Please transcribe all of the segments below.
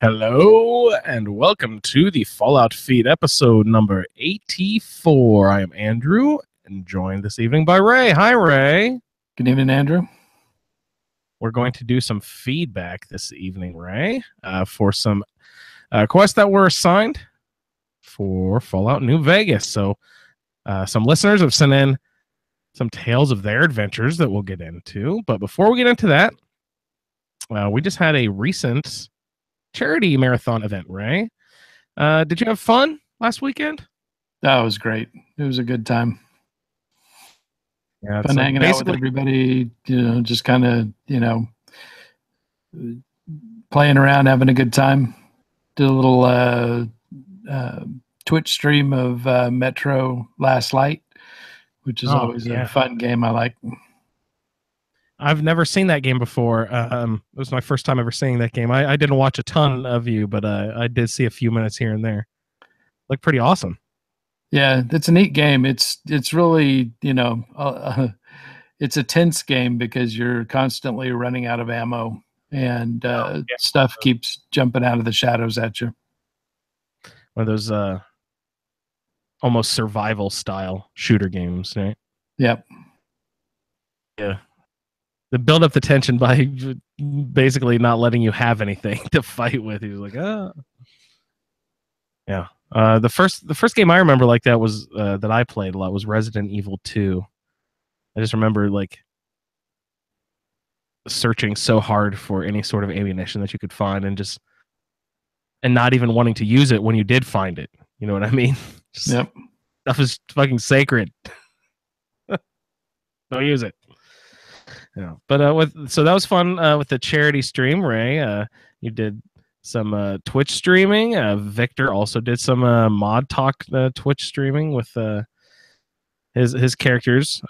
Hello and welcome to the Fallout Feed episode number 84. I am Andrew and joined this evening by Ray. Hi, Ray. Good evening, Andrew. We're going to do some feedback this evening, Ray, for some quests that were assigned for Fallout New Vegas. So some listeners have sent in some tales of their adventures that we'll get into. But before we get into that, we just had a recent charity marathon event, Ray. Did you have fun last weekend? That was great. It was a good time. Yeah, fun hanging out with everybody, just kind of, playing around, having a good time. Did a little Twitch stream of Metro Last Light, which is always a fun game I like. I've never seen that game before. It was my first time ever seeing that game. I didn't watch a ton of you, but I did see a few minutes here and there. Looked pretty awesome. Yeah, it's a neat game. It's really, it's a tense game because you're constantly running out of ammo and stuff keeps jumping out of the shadows at you. One of those almost survival style shooter games, right? Yep. Yeah. To build up the tension by basically not letting you have anything to fight with. He was like, yeah. The first game I remember like that was that I played a lot was Resident Evil 2. I just remember like searching so hard for any sort of ammunition that you could find and not even wanting to use it when you did find it. You know what I mean? Yep. Stuff is fucking sacred. Don't use it. Yeah, but so that was fun with the charity stream, Ray. You did some Twitch streaming. Victor also did some Mod Talk Twitch streaming with his characters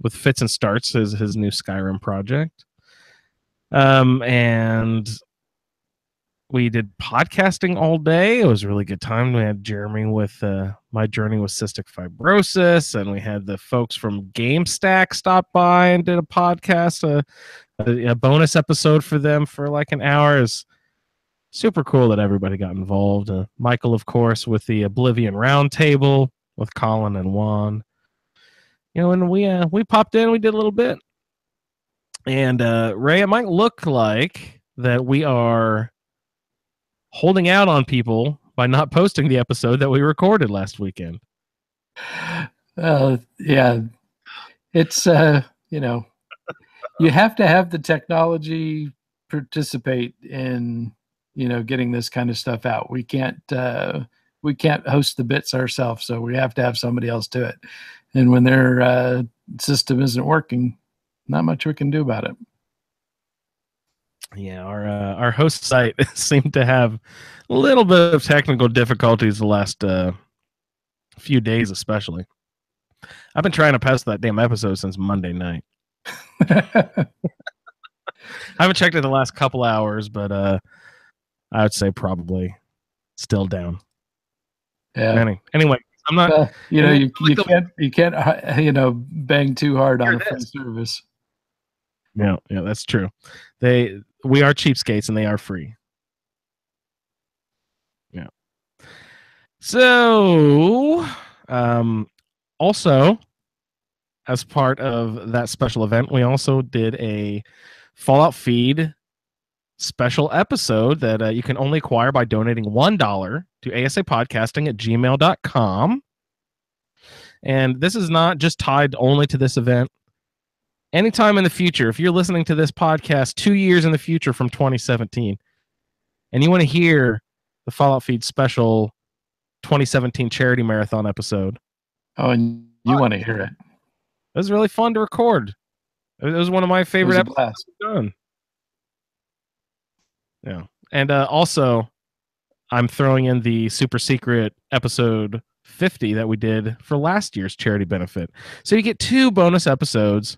with Fits and Starts, his new Skyrim project. And we did podcasting all day. It was a really good time. We had Jeremy with My Journey with Cystic Fibrosis, and we had the folks from GameStack stop by and did a podcast, a bonus episode for them for like an hour. It's super cool that everybody got involved. Michael, of course, with the Oblivion Roundtable with Colin and Juan. And we popped in, we did a little bit. And Ray, it might look like that we are holding out on people by not posting the episode that we recorded last weekend. Yeah, it's you have to have the technology participate in getting this kind of stuff out. We can't host the bits ourselves, so we have to have somebody else do it. And when their system isn't working, not much we can do about it. Yeah, our host site seemed to have a little bit of technical difficulties the last few days, especially. I've been trying to post that damn episode since Monday night. I haven't checked it the last couple hours, but I would say probably still down. Yeah. Anyway, I'm not. You can't bang too hard on a free service. Yeah, that's true. We are cheapskates and they are free. Yeah. So, also, as part of that special event, we also did a Fallout Feed special episode that you can only acquire by donating $1 to asapodcasting@gmail.com. And this is not just tied only to this event. Anytime in the future, if you're listening to this podcast 2 years in the future from 2017, and you want to hear the Fallout Feed special 2017 charity marathon episode. Oh, and you want to hear it. It was really fun to record. It was one of my favorite episodes we've done. Yeah. And also, I'm throwing in the super secret episode 50 that we did for last year's charity benefit. So you get 2 bonus episodes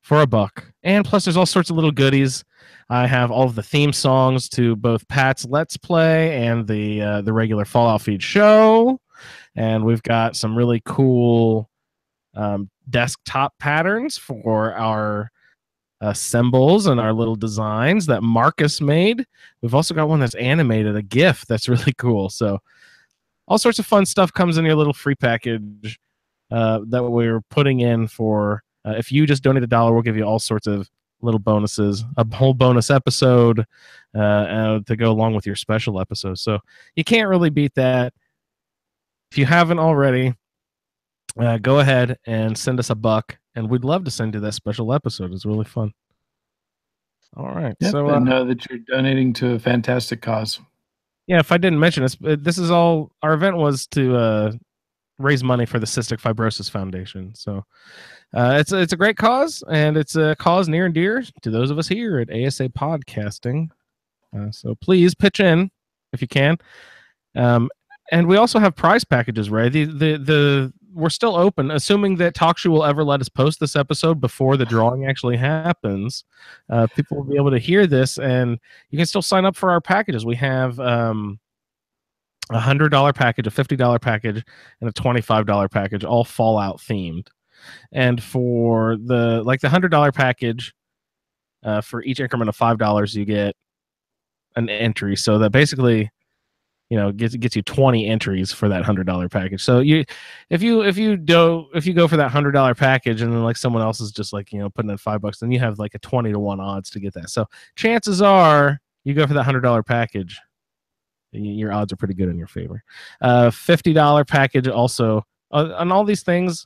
for $1. And plus there's all sorts of little goodies. I have all of the theme songs to both Pat's Let's Play and the regular Fallout Feed show. And we've got some really cool desktop patterns for our symbols and our little designs that Marcus made. We've also got one that's animated, a GIF that's really cool. So all sorts of fun stuff comes in your little free package that we're putting in for. If you just donate $1, we'll give you all sorts of little bonuses, a whole bonus episode to go along with your special episode. So you can't really beat that. If you haven't already, go ahead and send us $1, and we'd love to send you that special episode. It's really fun. All right. Yep, So and know that you're donating to a fantastic cause. yeah, if I didn't mention this is all our event was to raise money for the Cystic Fibrosis Foundation. So it's a great cause, and it's a cause near and dear to those of us here at ASA Podcasting. So please pitch in if you can. And we also have prize packages, Ray. We're still open, assuming that TalkShoe will ever let us post this episode before the drawing actually happens. People will be able to hear this, and you can still sign up for our packages. We have $100 package, a $50 package, and a $25 package, all Fallout themed. And for the $100 package, for each increment of $5, you get an entry. So that basically, gets you 20 entries for that $100 package. So if you go for that $100 package and then like someone else is just like putting in $5, then you have like a 20-1 odds to get that. So chances are you go for that $100 package, your odds are pretty good in your favor. $50 package also on all these things.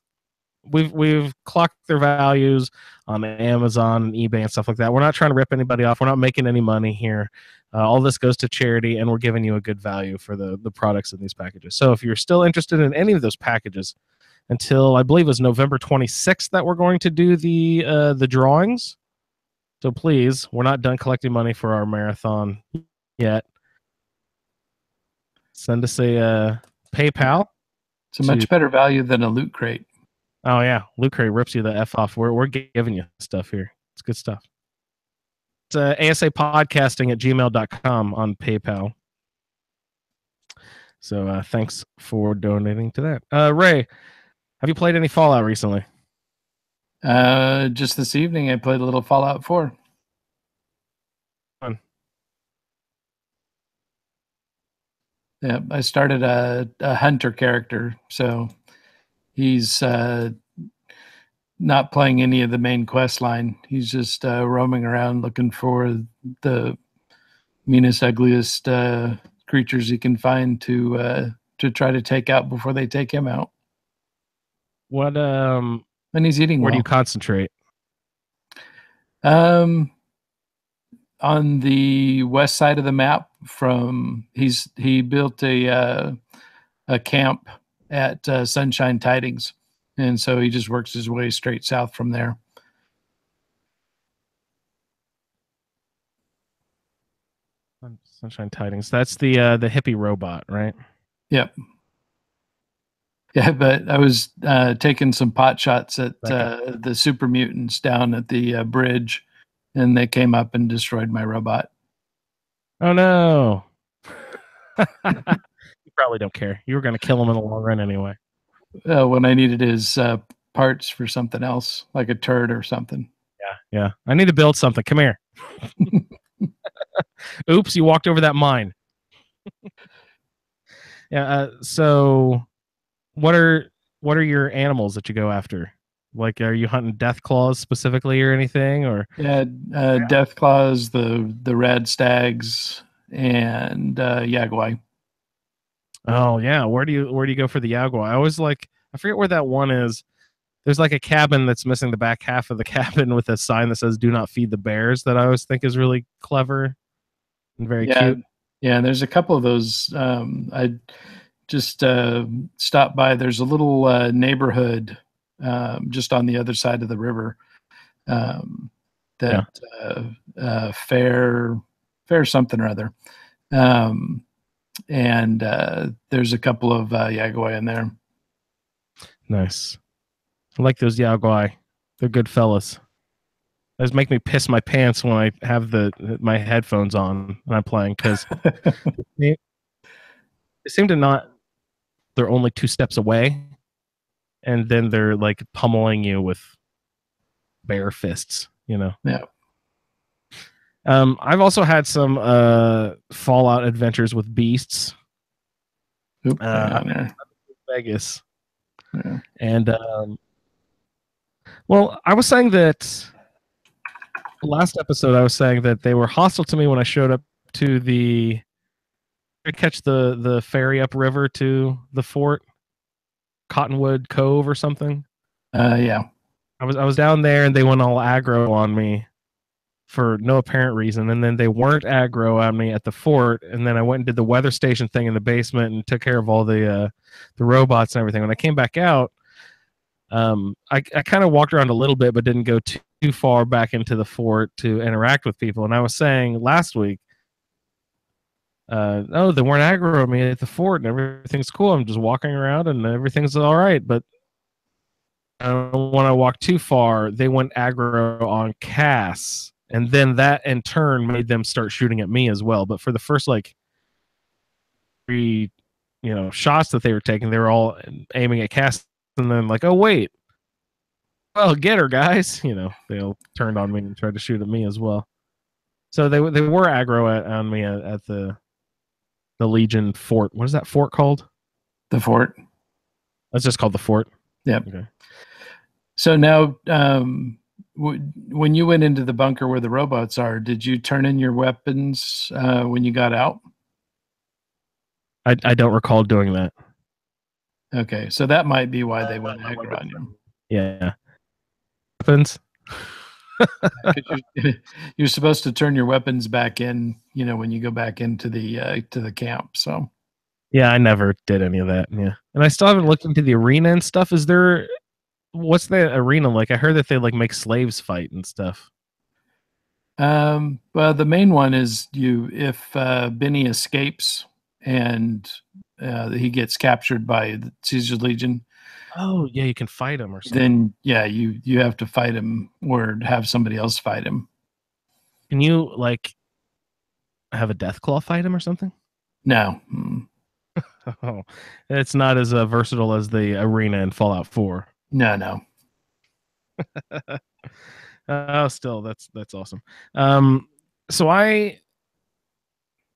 We've clocked their values on Amazon and eBay and stuff like that. We're not trying to rip anybody off. We're not making any money here. All this goes to charity, and we're giving you a good value for the products in these packages. So if you're still interested in any of those packages, until I believe it was November 26th that we're going to do the drawings. So please, we're not done collecting money for our marathon yet. Send us a PayPal. It's a much better value than a Loot Crate. Oh yeah, Loot Crate rips you the F off. We're giving you stuff here. It's good stuff. It's asapodcasting@gmail.com on PayPal. So thanks for donating to that. Ray, have you played any Fallout recently? Just this evening, I played a little Fallout 4. Fun. Yeah, I started a hunter character, so he's not playing any of the main quest line. He's just roaming around looking for the meanest, ugliest creatures he can find to try to take out before they take him out. What and he's eating where well. do you concentrate? On the west side of the map. He built a camp at Sunshine Tidings, and so he just works his way straight south from there. Sunshine Tidings. That's the hippie robot, right? Yep. Yeah, but I was taking some pot shots at the super mutants down at the bridge, and they came up and destroyed my robot. Oh no! You probably don't care. You were going to kill him in the long run anyway. When I needed his parts for something else, like a turd or something. Yeah. I need to build something. Come here. Oops, you walked over that mine. Yeah. So, what are your animals that you go after? Like, are you hunting death claws specifically or anything? Or death claws, the red stags, and Yagwai. Oh yeah, where do you go for the Yagwai? I forget where that one is. There's like a cabin that's missing the back half of the cabin with a sign that says "Do not feed the bears." That I always think is really clever and very cute. Yeah, there's a couple of those. I just stopped by. There's a little neighborhood just on the other side of the river fair something or other. And there's a couple of Yagwai in there. Nice. I like those Yagwai. They're good fellas. Those make me piss my pants when I have my headphones on and I'm playing, because they seem to not. They're only 2 steps away, and then they're like pummeling you with bare fists. you know. Yeah. I've also had some Fallout adventures with beasts. Oop, hang on there. Vegas. Yeah. And well, I was saying that last episode I was saying that they were hostile to me when I showed up to catch the ferry upriver to the fort, Cottonwood Cove or something. Yeah. I was down there and they went all aggro on me for no apparent reason, and then they weren't aggro on me at the fort, and then I went and did the weather station thing in the basement and took care of all the robots and everything. When I came back out, I kind of walked around a little bit, but didn't go too far back into the fort to interact with people. And I was saying last week, oh, they weren't aggro me at the fort, and everything's cool. I'm just walking around, and everything's all right. But when I walked too far, they went aggro on Cass, and then that in turn made them start shooting at me as well. But for the first like 3, shots that they were taking, they were all aiming at Cass, and then like, oh wait, well, get her, guys. They all turned on me and tried to shoot at me as well. So they were aggro on me at the Legion fort. What is that fort called? The fort. That's just called the fort. Yep. Okay. So now, when you went into the bunker where the robots are, did you turn in your weapons when you got out? I don't recall doing that. Okay, so that might be why they went aggro on you. Yeah. Weapons. You're supposed to turn your weapons back in, when you go back into the camp. So yeah, I never did any of that. Yeah, and I still haven't looked into the arena and stuff. What's the arena like? I heard that they like make slaves fight and stuff. Well, the main one is if Benny escapes and he gets captured by the Caesar's Legion. Oh yeah, you can fight him or something. Then yeah, you have to fight him or have somebody else fight him. Can you like have a Deathclaw fight him or something? No. Oh, it's not as versatile as the arena in Fallout 4. No. Oh, still that's awesome. So I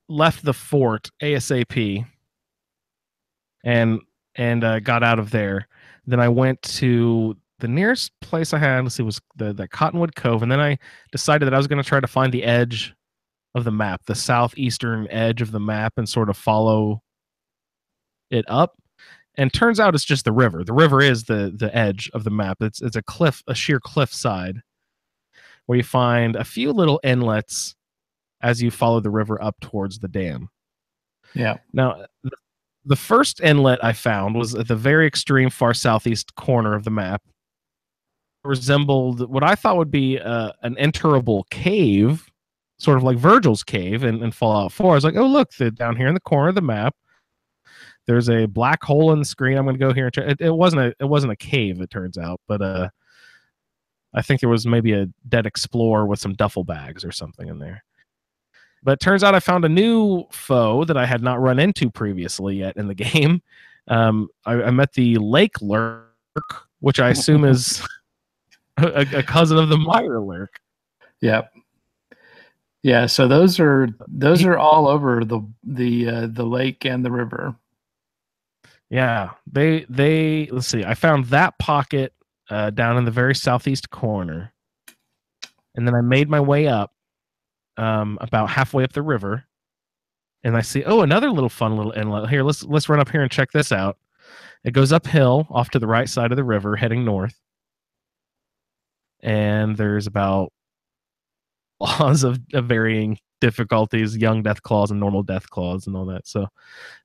left the fort ASAP and got out of there. Then I went to the nearest place I had. Let's see, was the Cottonwood Cove, and then I decided that I was going to try to find the edge of the map, the southeastern edge of the map, and sort of follow it up. And turns out it's just the river. The river is the edge of the map. It's a cliff, a sheer cliff side, where you find a few little inlets as you follow the river up towards the dam. Yeah. Now, the first inlet I found was at the very extreme far southeast corner of the map. It resembled what I thought would be an enterable cave, sort of like Virgil's cave in Fallout 4. I was like, oh, look, down here in the corner of the map, there's a black hole in the screen. I'm going to go here and check. It wasn't a cave, it turns out, but I think there was maybe a dead explorer with some duffel bags or something in there. But it turns out I found a new foe that I had not run into previously yet in the game. I met the Lake Lurk, which I assume is a cousin of the Mire Lurk. Yep. Yeah. So those are all over the lake and the river. Yeah. They let's see. I found that pocket down in the very southeast corner, and then I made my way up. About halfway up the river, and I see another fun little inlet. Here, let's run up here and check this out. It goes uphill off to the right side of the river, heading north, and there's about claws of varying difficulties, young death claws and normal death claws and all that. So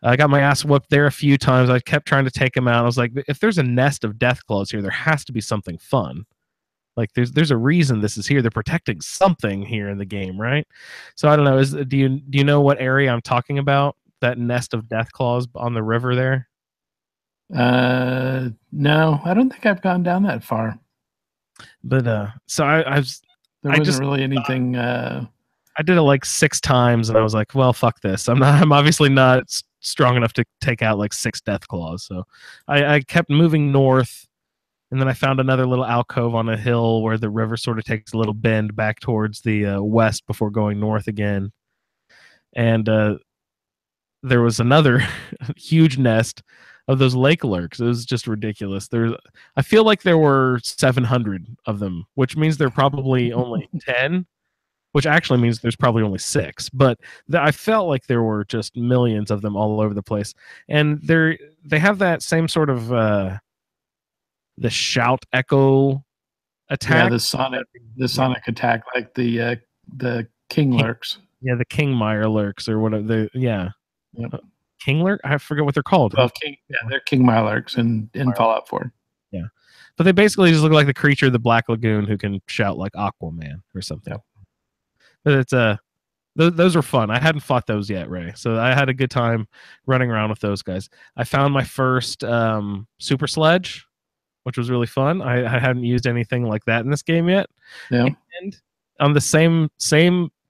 I got my ass whooped there a few times. I kept trying to take them out. I was like, if there's a nest of death claws here, there has to be something fun. Like there's a reason this is here. They're protecting something here in the game, right? So I don't know. Do you know what area I'm talking about? That nest of death claws on the river there? No, I don't think I've gone down that far. But so there wasn't really anything. I did it like 6 times, and I was like, well, fuck this. I'm obviously not strong enough to take out like 6 death claws. So I kept moving north And then I found another little alcove on a hill where the river sort of takes a little bend back towards the west before going north again. And there was another huge nest of those lake lurks. It was just ridiculous. I feel like there were 700 of them, which means there are probably only 10, which actually means there's probably only 6. But I felt like there were just millions of them all over the place. And they have that same sort of the shout echo attack. Yeah, the sonic attack, like the king lurks. Yeah, the Kingmire lurks or whatever. Yep. King lurk? I forget what they're called. Well, they're Kingmire lurks in Fallout 4. Yeah, but they basically just look like the creature of the Black Lagoon who can shout like Aquaman or something. Yep. But it's those are fun. I hadn't fought those yet, Ray, so I had a good time running around with those guys. I found my first super sledge, which was really fun. I hadn't used anything like that in this game yet. Yeah. And on the same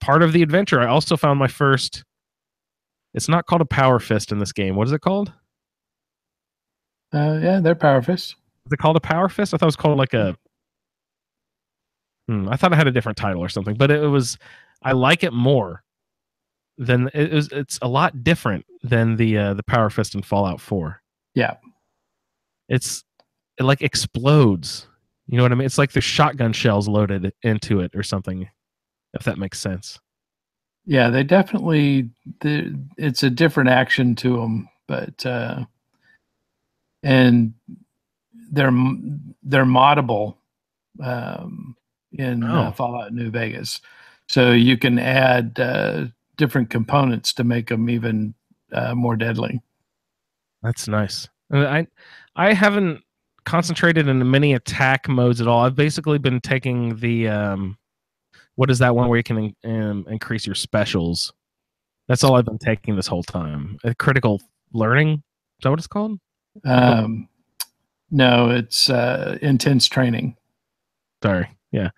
part of the adventure, I also found my first. It's not called a power fist in this game. What is it called? Yeah, they're power fists. Is it called a power fist? I thought it was called like a. I thought it had a different title or something, but it was. I like it more than it was. It's a lot different than the power fist in Fallout 4. Yeah, it like explodes. You know what I mean? It's like the shotgun shells loaded into it or something. If that makes sense. Yeah, they definitely. It's a different action to them, but and they're moddable in Fallout New Vegas, so you can add different components to make them even more deadly. That's nice. I haven't concentrated in many attack modes at all. I've basically been taking the what is that one where you can increase your specials? That's all I've been taking this whole time. Critical learning? Is that what it's called? No, it's intense training. Sorry. Yeah.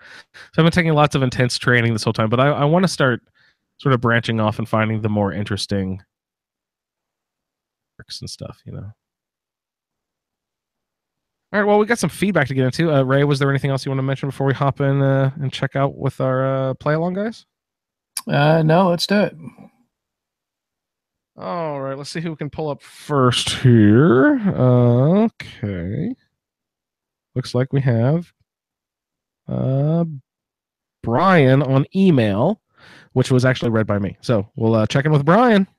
So I've been taking lots of intense training this whole time, but I want to start sort of branching off and finding the more interesting perks and stuff, you know. All right, well, we got some feedback to get into. Ray, was there anything else you want to mention before we hop in and check out with our play-along guys? No, let's do it. All right, let's see who we can pull up first here. Okay. Looks like we have Brian on email, which was actually read by me. So we'll check in with Brian.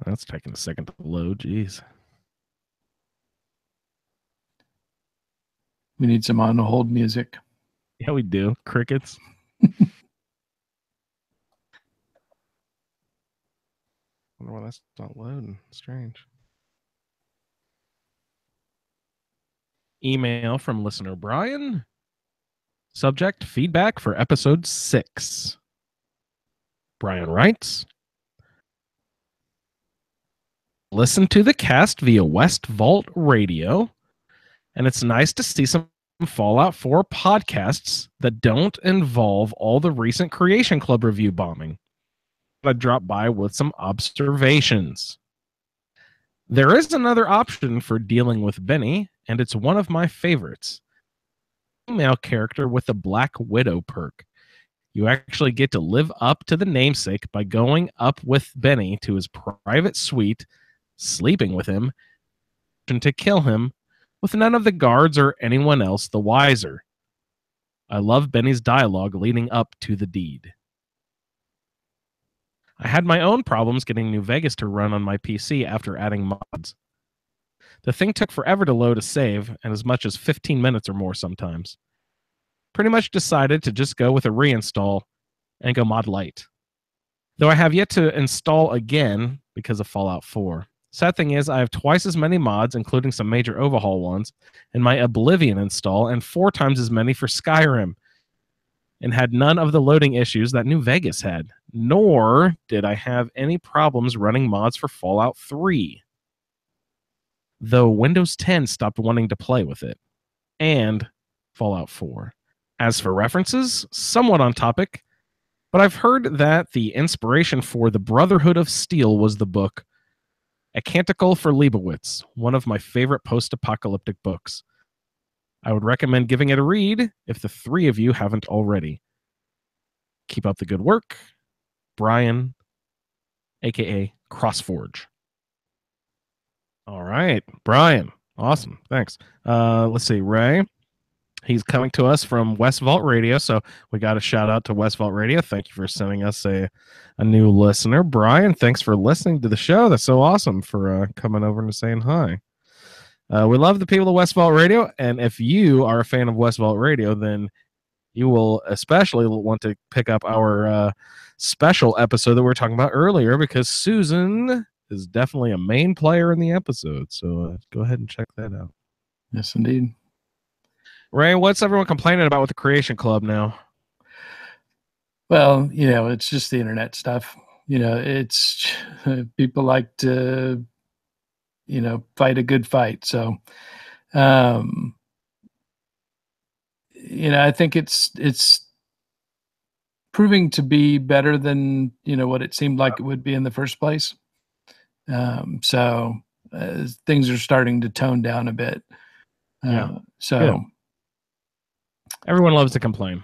That's taking a second to load. Jeez. We need some on hold music. Yeah, we do. Crickets. I wonder why that's not loading. Strange. Email from listener Brian. Subject: feedback for episode 6. Brian writes, listen to the cast via West Vault Radio, and it's nice to see some Fallout 4 podcasts that don't involve all the recent Creation Club review bombing. I dropped by with some observations. There is another option for dealing with Benny, and it's one of my favorites. Female character with the Black Widow perk. You actually get to live up to the namesake by going up with Benny to his private suite, sleeping with him, and to kill him, with none of the guards or anyone else the wiser. I love Benny's dialogue leading up to the deed. I had my own problems getting New Vegas to run on my PC after adding mods. The thing took forever to load a save, and as much as 15 minutes or more sometimes. Pretty much decided to just go with a reinstall and go mod light. Though I have yet to install again because of Fallout 4. Sad thing is, I have twice as many mods, including some major overhaul ones, in my Oblivion install, and 4 times as many for Skyrim, and had none of the loading issues that New Vegas had, nor did I have any problems running mods for Fallout 3. Though Windows 10 stopped wanting to play with it, and Fallout 4. As for references, somewhat on topic, but I've heard that the inspiration for The Brotherhood of Steel was the book A Canticle for Leibowitz, one of my favorite post-apocalyptic books. I would recommend giving it a read if the three of you haven't already. Keep up the good work. Brian, aka Crossforge. All right, Brian. Awesome. Thanks. Let's see, Ray. He's coming to us from West Vault Radio, so we got a shout out to West Vault Radio. Thank you for sending us a new listener. Brian, thanks for listening to the show. That's so awesome for coming over and saying hi. We love the people of West Vault Radio, and if you are a fan of West Vault Radio, then you will especially want to pick up our special episode that we were talking about earlier, because Susan is definitely a main player in the episode. So go ahead and check that out. Yes, indeed. Ray, what's everyone complaining about with the Creation Club now? Well, it's just the internet stuff. It's people like to, fight a good fight. So, I think it's proving to be better than, what it seemed like it would be in the first place. So things are starting to tone down a bit. So everyone loves to complain.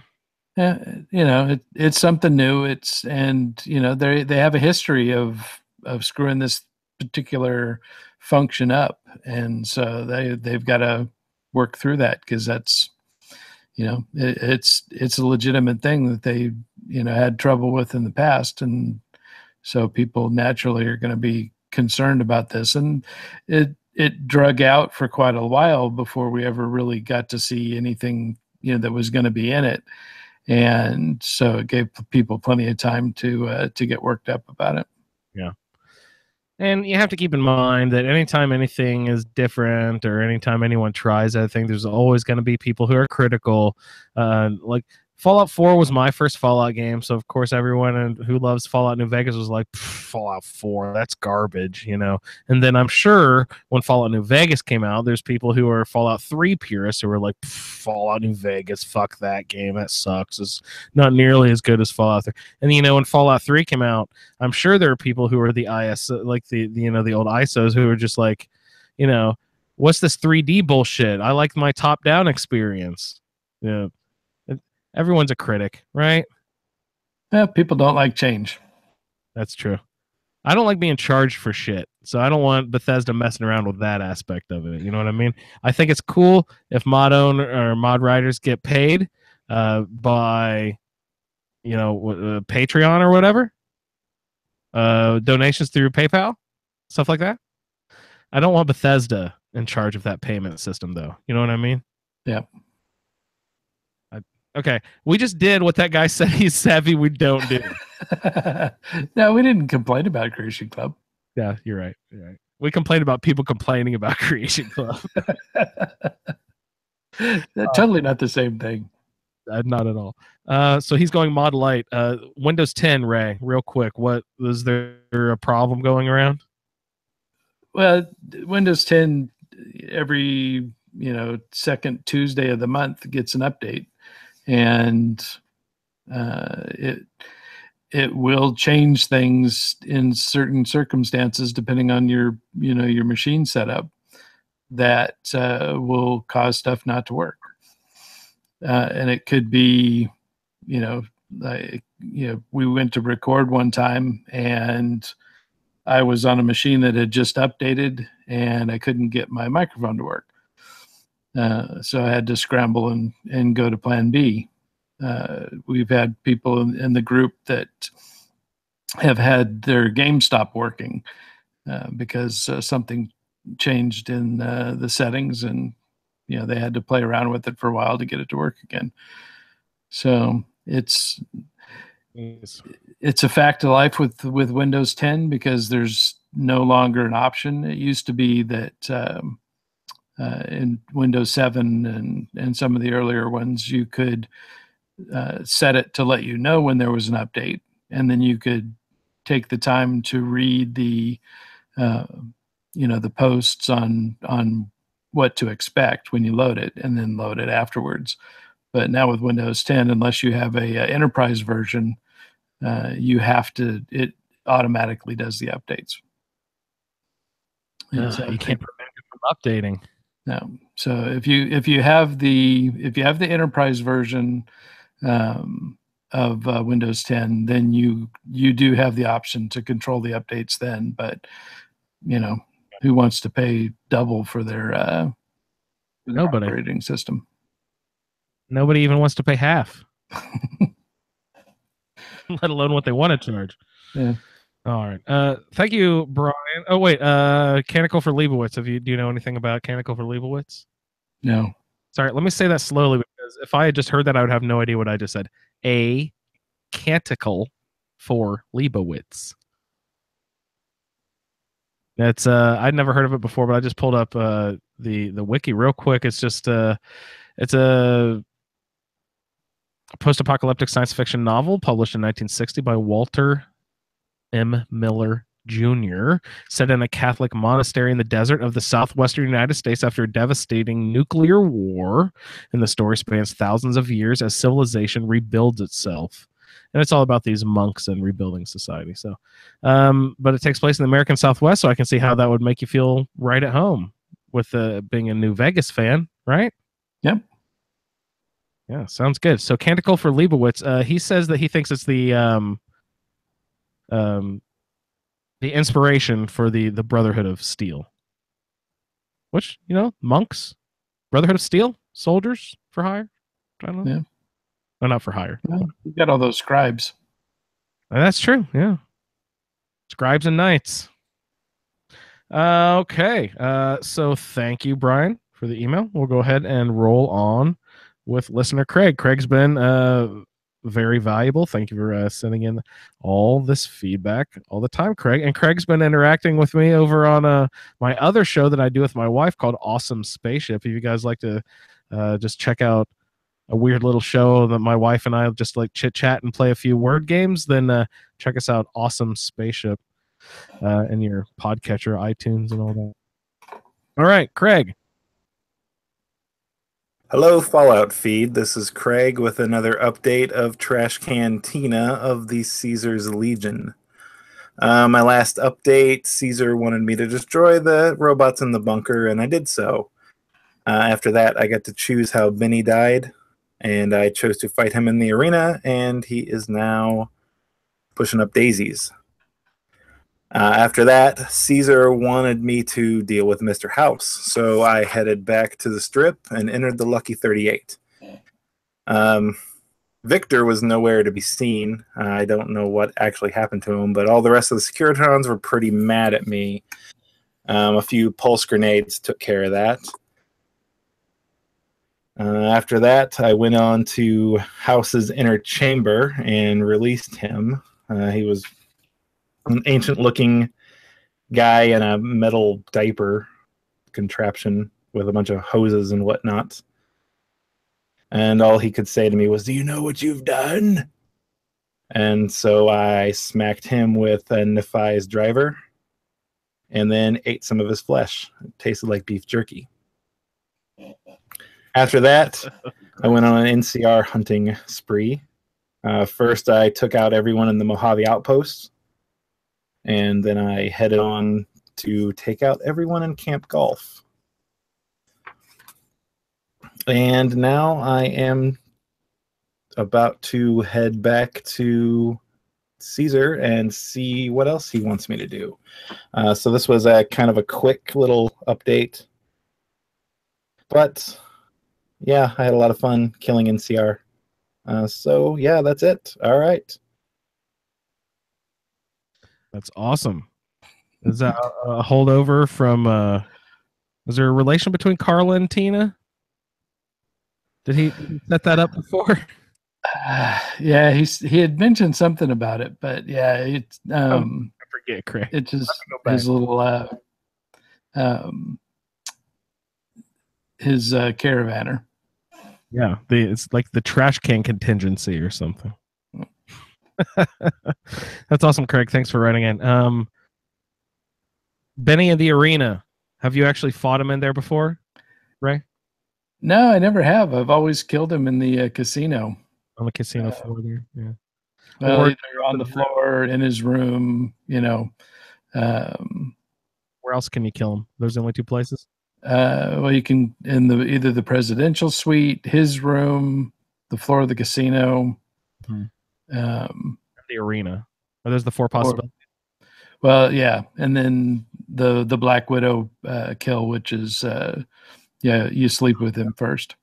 It's something new. They have a history of screwing this particular function up, and so they've got to work through that, because that's it's a legitimate thing that they had trouble with in the past, and so people naturally are going to be concerned about this, and it drug out for quite a while before we ever really got to see anything that was going to be in it. And so it gave people plenty of time to get worked up about it. Yeah. And you have to keep in mind that anytime anything is different, or anytime anyone tries anything, there's always going to be people who are critical. Like Fallout 4 was my first Fallout game, so of course everyone who loves Fallout New Vegas was like, Fallout 4, that's garbage, And then I'm sure when Fallout New Vegas came out, there's people who are Fallout 3 purists who were like, Fallout New Vegas, fuck that game, that sucks. It's not nearly as good as Fallout 3. And when Fallout 3 came out, I'm sure there are people who are the IS, like the old ISOs, who are just like, what's this 3D bullshit? I like my top-down experience. Everyone's a critic, right? Yeah, people don't like change. That's true. I don't like being charged for shit, so I don't want Bethesda messing around with that aspect of it. You know what I mean? I think it's cool if mod owner or mod writers get paid by, Patreon or whatever, donations through PayPal, stuff like that. I don't want Bethesda in charge of that payment system, though. You know what I mean? Yeah. Okay, we just did what that guy said he's savvy we don't do. No, we didn't complain about Creation Club. Yeah, you're right. We complained about people complaining about Creation Club. Totally not the same thing. Not at all. So he's going mod light. Windows 10, Ray, real quick. What was there a problem going around? Well, Windows 10 every second Tuesday of the month gets an update. And it will change things in certain circumstances depending on your machine setup, that will cause stuff not to work. And it could be, we went to record one time and I was on a machine that had just updated and I couldn't get my microphone to work. So I had to scramble and go to plan B. We've had people in the group that have had their game stop working because something changed in the settings, and they had to play around with it for a while to get it to work again. So it's a fact of life with Windows 10, because there's no longer an option. It used to be that in Windows 7 and some of the earlier ones, you could set it to let you know when there was an update, and then you could take the time to read the the posts on what to expect when you load it, and then load it afterwards. But now with Windows 10, unless you have a enterprise version, you have to. It automatically does the updates. You can't prevent it from updating. No. So if you have the enterprise version of Windows 10, then you do have the option to control the updates then. But who wants to pay double for their Nobody. operating system? Nobody even wants to pay half, let alone what they want to charge. Yeah. All right. Thank you, Brian. Oh wait, Canonical for Leibowitz. Do you know anything about Canonical for Leibowitz? No. Sorry, let me say that slowly, because if I had just heard that, I would have no idea what I just said. A canticle for Leibowitz. That's I'd never heard of it before, but I just pulled up the wiki real quick. It's just it's a post-apocalyptic science fiction novel published in 1960 by Walter M. Miller Jr., set in a Catholic monastery in the desert of the southwestern United States after a devastating nuclear war. And the story spans thousands of years as civilization rebuilds itself. And it's all about these monks and rebuilding society. So, but it takes place in the American Southwest, so I can see how that would make you feel right at home with being a New Vegas fan, right? Yep. Yeah, sounds good. So, Canticle for Leibowitz, he says that he thinks it's the inspiration for the Brotherhood of Steel, which, monks, Brotherhood of Steel, soldiers for hire. I don't know. Yeah. Oh, not for hire. Well, you got all those scribes. That's true. Yeah. Scribes and knights. Okay. So thank you, Brian, for the email. We'll go ahead and roll on with listener Craig. Craig's been very valuable. Thank you for sending in all this feedback all the time, Craig. And Craig's been interacting with me over on my other show that I do with my wife called Awesome Spaceship. If you guys like to just check out a weird little show that my wife and I just like chit chat and play a few word games, then check us out, Awesome Spaceship, in your podcatcher, iTunes, and all that. All right, Craig. Hello, Fallout feed. This is Craig with another update of Trash Can Tina of the Caesar's Legion. My last update, Caesar wanted me to destroy the robots in the bunker, and I did so. After that, I got to choose how Benny died, and I chose to fight him in the arena, and he is now pushing up daisies. After that, Caesar wanted me to deal with Mr. House, so I headed back to the strip and entered the Lucky 38. Victor was nowhere to be seen. I don't know what actually happened to him, but all the rest of the Securitrons were pretty mad at me. A few pulse grenades took care of that. After that, I went on to House's inner chamber and released him. He was an ancient-looking guy in a metal diaper contraption with a bunch of hoses and whatnot. And all he could say to me was, "Do you know what you've done?" And so I smacked him with a Nephi's driver and then ate some of his flesh. It tasted like beef jerky. After that, I went on an NCR hunting spree. First, I took out everyone in the Mojave Outpost. And then I headed on to take out everyone in Camp Golf. And now I am about to head back to Caesar and see what else he wants me to do. So this was a kind of a quick little update. But yeah, I had a lot of fun killing NCR. So yeah, that's it. All right. That's awesome. Is that a holdover from was there a relation between Carla and Tina? Did he set that up before? Yeah, he had mentioned something about it, but yeah, it's I forget, Craig. It's his little his caravaner. Yeah, it's like the trash can contingency or something. That's awesome, Craig. Thanks for writing in. Benny in the arena. Have you actually fought him in there before, Ray? No, I never have. I've always killed him in the casino. On the casino floor there. Yeah. Well, Or either on the floor, in his room, where else can you kill him? Those are the only two places. well, you can in either the presidential suite, his room, the floor of the casino, the arena. Oh, there's the four possibilities. Well, yeah, and then the Black Widow kill, which is you sleep with him first.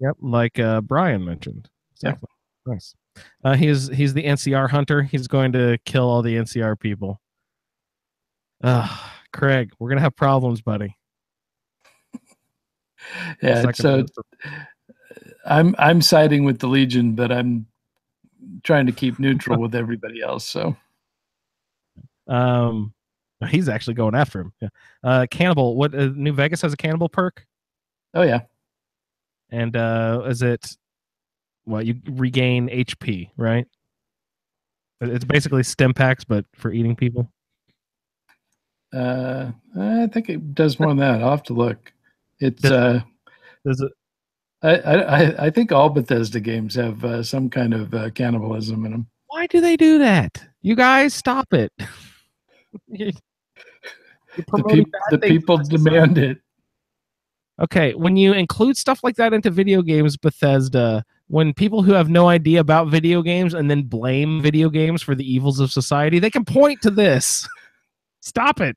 Yep, like Brian mentioned. Exactly. Yeah. Nice. He's the NCR hunter. He's going to kill all the NCR people. Craig, we're gonna have problems, buddy. Yeah, so I'm siding with the Legion, but I'm trying to keep neutral with everybody else. So, he's actually going after him. Yeah. Cannibal. What New Vegas has a cannibal perk? Oh yeah. And is it? Well, you regain HP, right? It's basically stim packs, but for eating people. I think it does more than that. I'll have to look. It's does it? I think all Bethesda games have some kind of cannibalism in them. Why do they do that? You guys, stop it. The people demand it. Okay, when you include stuff like that into video games, Bethesda, when people who have no idea about video games and then blame video games for the evils of society, they can point to this. Stop it.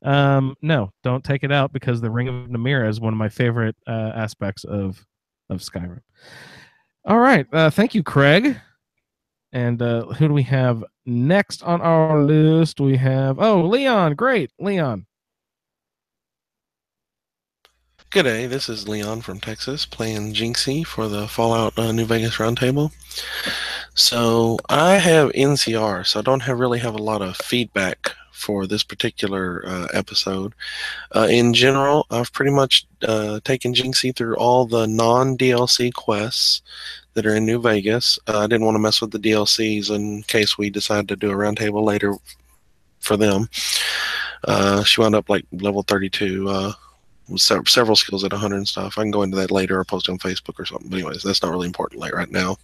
No, don't take it out, because the Ring of Namira is one of my favorite aspects of Skyrim. All right, thank you, Craig. And who do we have next on our list? We have Leon. Great, Leon. G'day, this is Leon from Texas playing Jinxie for the Fallout New Vegas Roundtable. So I have NCR, so I don't really have a lot of feedback for this particular episode. In general, I've pretty much taken Jinxie through all the non-DLC quests that are in New Vegas. I didn't want to mess with the DLCs in case we decide to do a roundtable later for them. She wound up like level 32. Several skills at 100 and stuff. I can go into that later or post on Facebook or something. But anyways, that's not really important right now.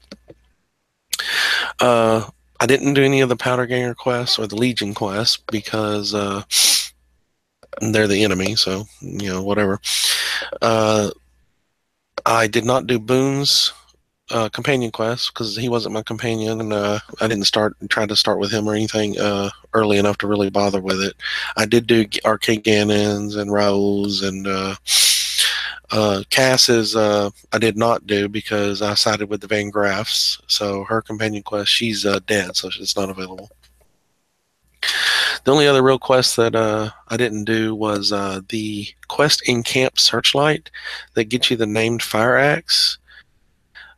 I didn't do any of the Powder Ganger quests or the Legion quests because they're the enemy, so whatever. I did not do Boone's companion quest because he wasn't my companion, and I didn't try to start with him or anything early enough to really bother with it. I did do Arcade Ganon's and Raoul's, and Cass's I did not do because I sided with the Van Graffs, so her companion quest, she's dead, so it's not available. The only other real quest that I didn't do was the quest in Camp Searchlight that gets you the named fire axe.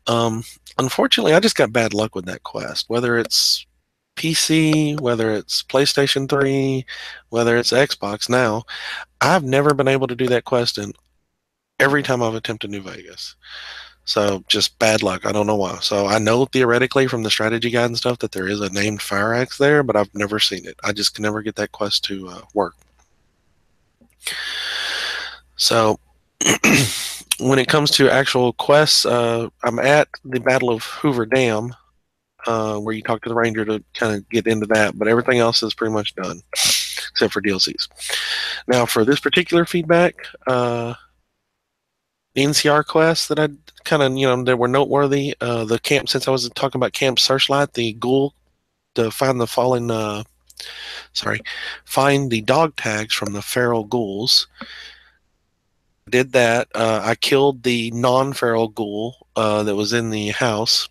Unfortunately, I just got bad luck with that quest. Whether it's PC, whether it's PlayStation 3, whether it's Xbox now, I've never been able to do that quest in every time I've attempted New Vegas. So just bad luck. I don't know why. So I know theoretically from the strategy guide and stuff that there is a named fire axe there, but I've never seen it. I just can never get that quest to work. So when it comes to actual quests, I'm at the Battle of Hoover Dam, where you talk to the ranger to kind of get into that, but everything else is pretty much done, except for DLCs. Now, for this particular feedback, the NCR quests that I kind of, that were noteworthy, the camp, since I was talking about Camp Searchlight, the ghoul, to find the find the dog tags from the feral ghouls. Did that. I killed the non-feral ghoul that was in the house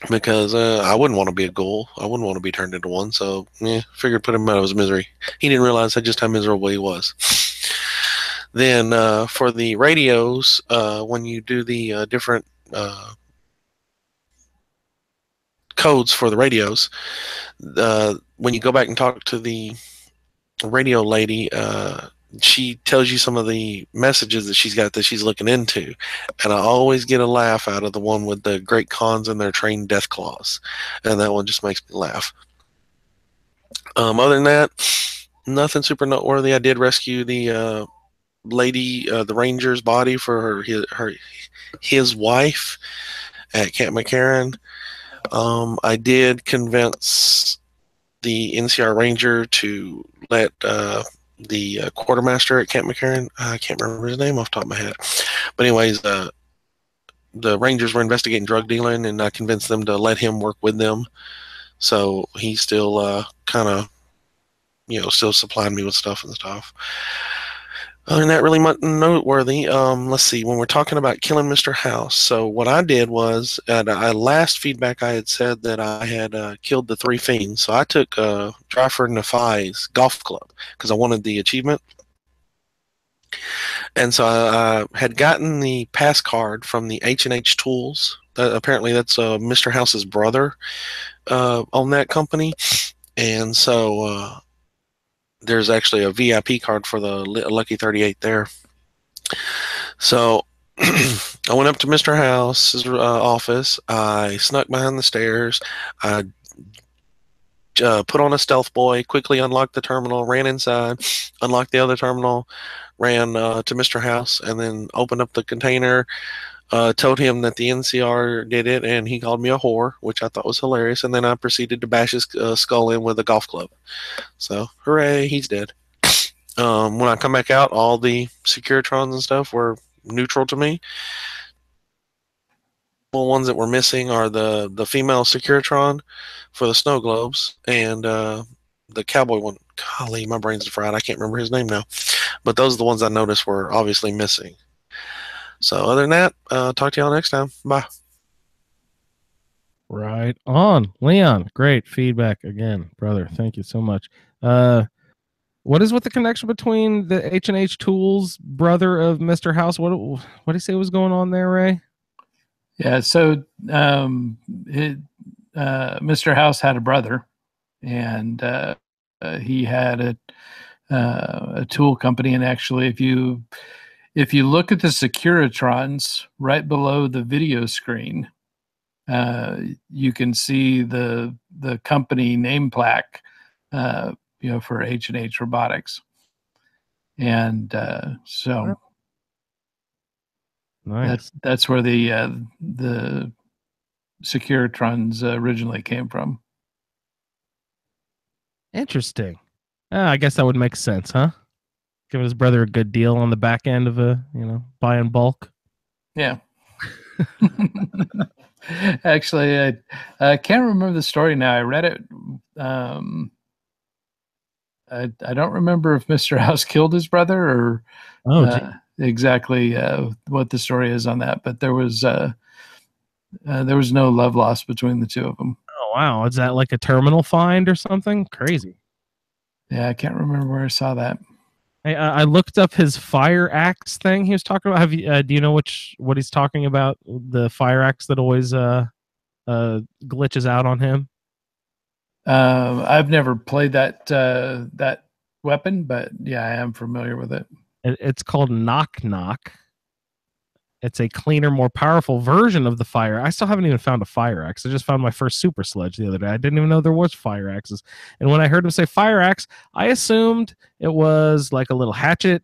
because I wouldn't want to be a ghoul. I wouldn't want to be turned into one. So, figured put him out of his misery. He didn't realize just how miserable he was. Then for the radios, when you do the different codes for the radios, when you go back and talk to the radio lady, she tells you some of the messages that she's got that she's looking into, and I always get a laugh out of the one with the great cons and their trained death claws, and that one just makes me laugh. Other than that, nothing super noteworthy. I did rescue the lady, the ranger's body for his wife at Camp McCarran. I did convince the NCR ranger to let the quartermaster at Camp McCarran, I can't remember his name off the top of my head, but anyways, the rangers were investigating drug dealing, and I convinced them to let him work with them. So he still kind of, still supplied me with stuff and stuff. Other than that, really much noteworthy. Let's see. When we're talking about killing Mr. House, so what I did was, last feedback I had said that I had killed the 3 fiends. So I took Dryford Nafai's golf club because I wanted the achievement. And so I had gotten the pass card from the H&H Tools. Apparently that's Mr. House's brother on that company. And so there's actually a VIP card for the Lucky 38 there. So I went up to Mr. House's office. I snuck behind the stairs. I put on a stealth boy, quickly unlocked the terminal, ran inside, unlocked the other terminal, ran to Mr. House, and then opened up the container, told him that the NCR did it, and he called me a whore, which I thought was hilarious, and then I proceeded to bash his skull in with a golf club. So, hooray, he's dead. When I come back out, all the Securitrons and stuff were neutral to me. The ones that were missing are the female Securitron for the snow globes, and the cowboy one. Golly, my brain's fried. I can't remember his name now. But those are the ones I noticed were obviously missing. So other than that, talk to y'all next time. Bye. Right on. Leon, great feedback again, brother. Thank you so much. What is with the connection between the H&H Tools brother of Mr. House? What did he say was going on there, Ray? Yeah, so Mr. House had a brother, and he had a tool company. And actually, if you look at the Securitrons right below the video screen, you can see the company name plaque, for H&H Robotics. And so nice. That's where the Securitrons originally came from. Interesting. I guess that would make sense, huh? Giving his brother a good deal on the back end of buy in bulk. Yeah. Actually, I can't remember the story now. I read it. I don't remember if Mr. House killed his brother or exactly what the story is on that, but there was no love lost between the two of them. Oh wow, is that like a terminal find or something? Crazy. Yeah, I can't remember where I saw that. Hey, I looked up his fire axe thing he was talking about. Have you? Do you know what he's talking about? The fire axe that always glitches out on him. I've never played that weapon, but yeah, I am familiar with it. It's called Knock Knock. It's a cleaner, more powerful version of the fire. I still haven't even found a fire axe. I just found my first super sledge the other day. I didn't even know there was fire axes. And when I heard him say fire axe, I assumed it was like a little hatchet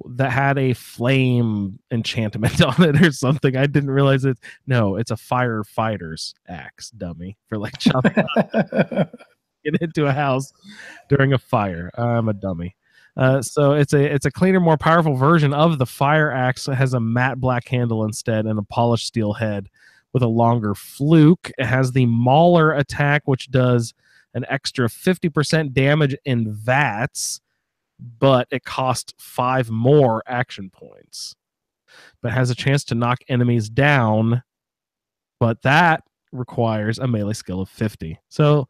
that had a flame enchantment on it or something. I didn't realize it's a firefighter's axe, dummy, for like chopping get into a house during a fire. I'm a dummy. So it's a cleaner, more powerful version of the fire axe. It has a matte black handle instead and a polished steel head with a longer fluke. It has the Mauler attack, which does an extra 50% damage in VATS, but it costs 5 more action points. But has a chance to knock enemies down, but that requires a melee skill of 50. So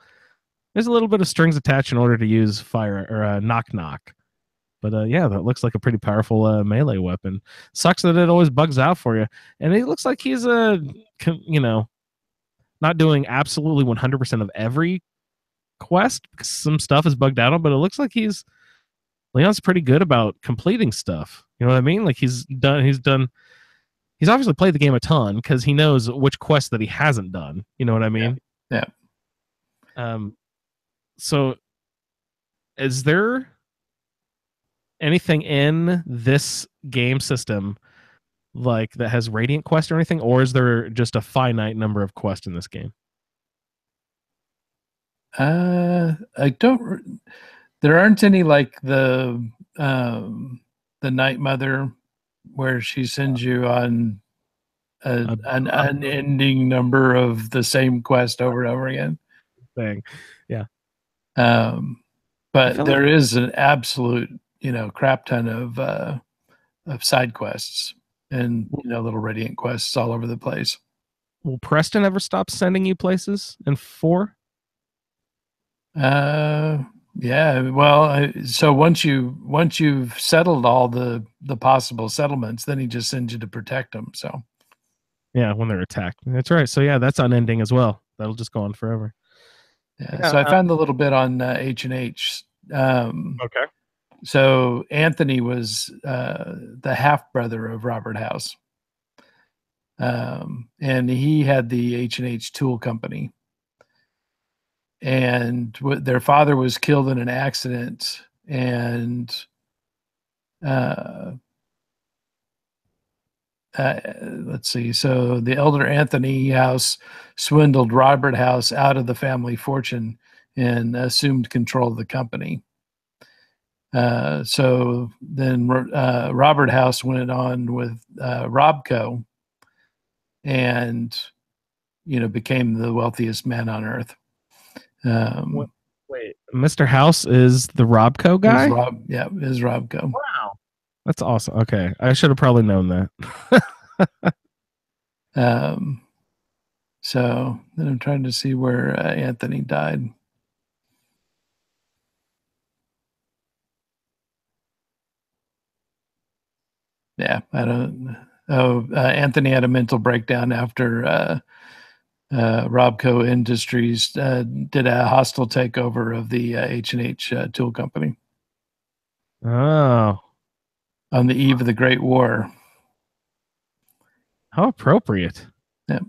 there's a little bit of strings attached in order to use fire or knock knock. But yeah, that looks like a pretty powerful melee weapon. Sucks that it always bugs out for you. And it looks like he's not doing absolutely 100% of every quest because some stuff is bugged out on, but it looks like Leon's pretty good about completing stuff. You know what I mean? Like he's obviously played the game a ton because he knows which quest that he hasn't done. You know what I mean? Yeah. So is there anything in this game system like that has Radiant Quest or anything, or is there just a finite number of quests in this game? I don't. There aren't any like the Night Mother, where she sends you on an unending number of the same quest over and over again. Thing, yeah. But there is an absolute, crap ton of side quests and little Radiant quests all over the place. Will Preston ever stop sending you places in 4? Yeah. Well, so once you've settled all the possible settlements, then he just sends you to protect them. So yeah, when they're attacked. That's right. So yeah, that's unending as well. That'll just go on forever. Yeah. So I found a little bit on H&H. Okay. So Anthony was the half brother of Robert House, and he had the H&H Tool Company. And their father was killed in an accident, and let's see. So the elder Anthony House swindled Robert House out of the family fortune and assumed control of the company. So then Robert House went on with Robco and, became the wealthiest man on earth. Wait, Mr. House is the Robco guy? Is Robco. Wow. That's awesome. Okay. I should have probably known that. So then I'm trying to see where Anthony died. Yeah, I don't. Anthony had a mental breakdown after Robco Industries did a hostile takeover of the H&H Tool Company. Oh. On the eve of the Great War. How appropriate. Yep.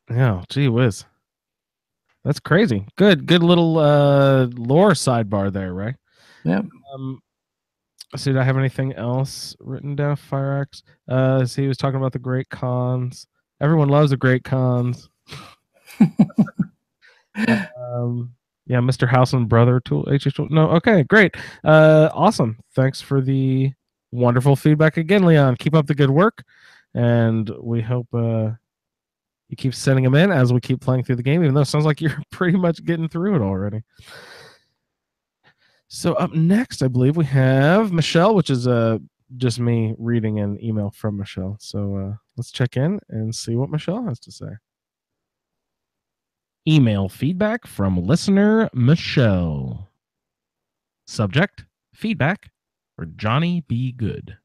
Yeah, gee whiz. That's crazy. Good little lore sidebar there, right? Yep. So did I have anything else written down? Fire Axe. So he was talking about the great cons. Everyone loves the great cons. Yeah, Mr. House and brother tool. No, okay, great. Awesome. Thanks for the wonderful feedback again, Leon. Keep up the good work, and we hope you keep sending them in as we keep playing through the game. Even though it sounds like you're pretty much getting through it already. So up next, I believe we have Michelle, which is just me reading an email from Michelle. So let's check in and see what Michelle has to say. Email feedback from listener Michelle. Subject, feedback for Johnny B. Good.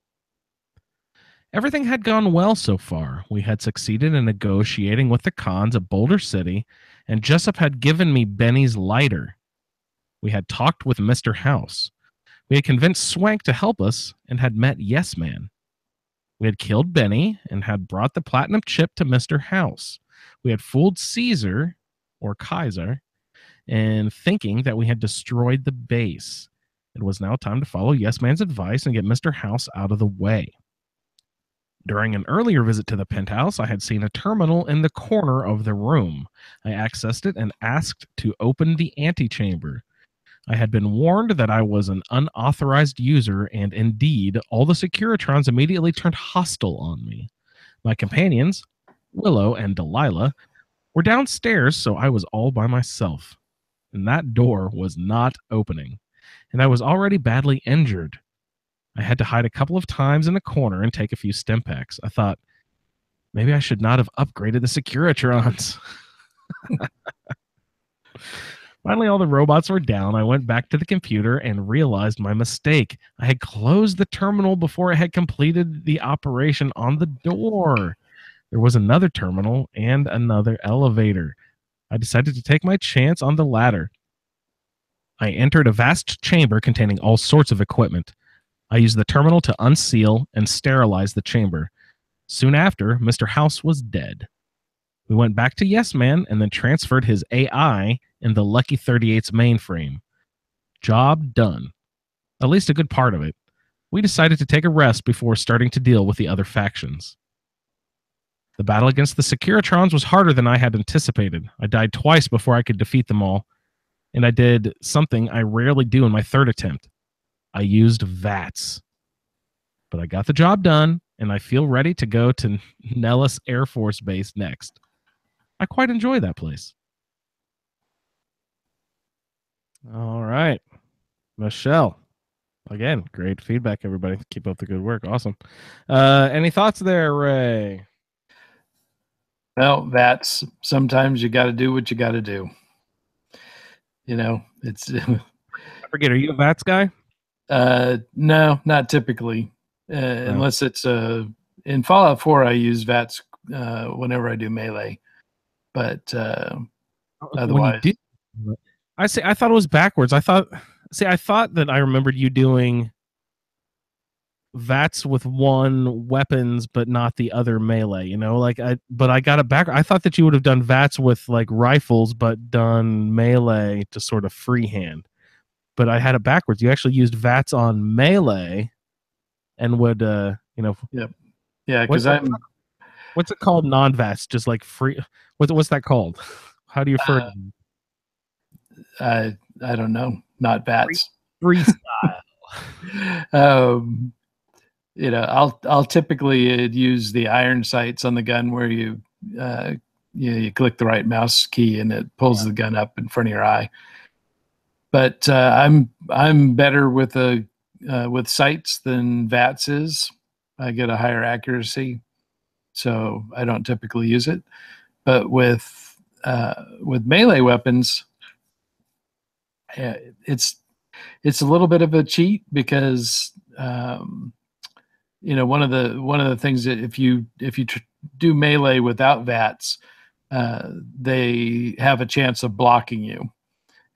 Everything had gone well so far. We had succeeded in negotiating with the cons at Boulder City, and Jessup had given me Benny's lighter. We had talked with Mr. House. We had convinced Swank to help us and had met Yes Man. We had killed Benny and had brought the platinum chip to Mr. House. We had fooled Caesar, or Kaiser, and thinking that we had destroyed the base. It was now time to follow Yes Man's advice and get Mr. House out of the way. During an earlier visit to the penthouse, I had seen a terminal in the corner of the room. I accessed it and asked to open the antechamber. I had been warned that I was an unauthorized user, and indeed, all the Securitrons immediately turned hostile on me. My companions, Willow and Delilah, were downstairs, so I was all by myself. And that door was not opening, and I was already badly injured. I had to hide a couple of times in a corner and take a few stim packs. I thought, maybe I should not have upgraded the Securitrons. Finally, all the robots were down. I went back to the computer and realized my mistake. I had closed the terminal before it had completed the operation on the door. There was another terminal and another elevator. I decided to take my chance on the latter. I entered a vast chamber containing all sorts of equipment. I used the terminal to unseal and sterilize the chamber. Soon after, Mr. House was dead. We went back to Yes Man and then transferred his AI in the Lucky 38's mainframe. Job done. at least a good part of it, we decided to take a rest before starting to deal with the other factions. The battle against the Securitrons was harder than I had anticipated. I died twice before I could defeat them all, and I did something I rarely do in my third attempt. I used VATS. But I got the job done, and I feel ready to go to Nellis Air Force Base next. I quite enjoy that place. All right. Michelle. Again, great feedback, everybody. Keep up the good work. Awesome. Any thoughts there, Ray? Well, that's sometimes you got to do what you got to do. You know, it's. I forget. Are you a VATS guy? No, not typically, unless it's in Fallout 4. I use VATS whenever I do melee, but otherwise, I thought it was backwards. I thought that I remembered you doing VATS with one weapons but not the other melee, you know, but I got it back. I thought that you would have done VATS with like rifles but done melee to sort of freehand, but I had it backwards. You actually used VATS on melee and would yeah, because what's it called, non-VATS, just like free, what's that called? How do you refer to it? I don't know, not VATS. Freestyle. You know, I'll typically use the iron sights on the gun where you click the right mouse key and it pulls the gun up in front of your eye. But I'm better with sights than VATS is. I get a higher accuracy, so I don't typically use it. But with melee weapons, it's a little bit of a cheat because you know, one of the things that if you do melee without VATS, they have a chance of blocking you,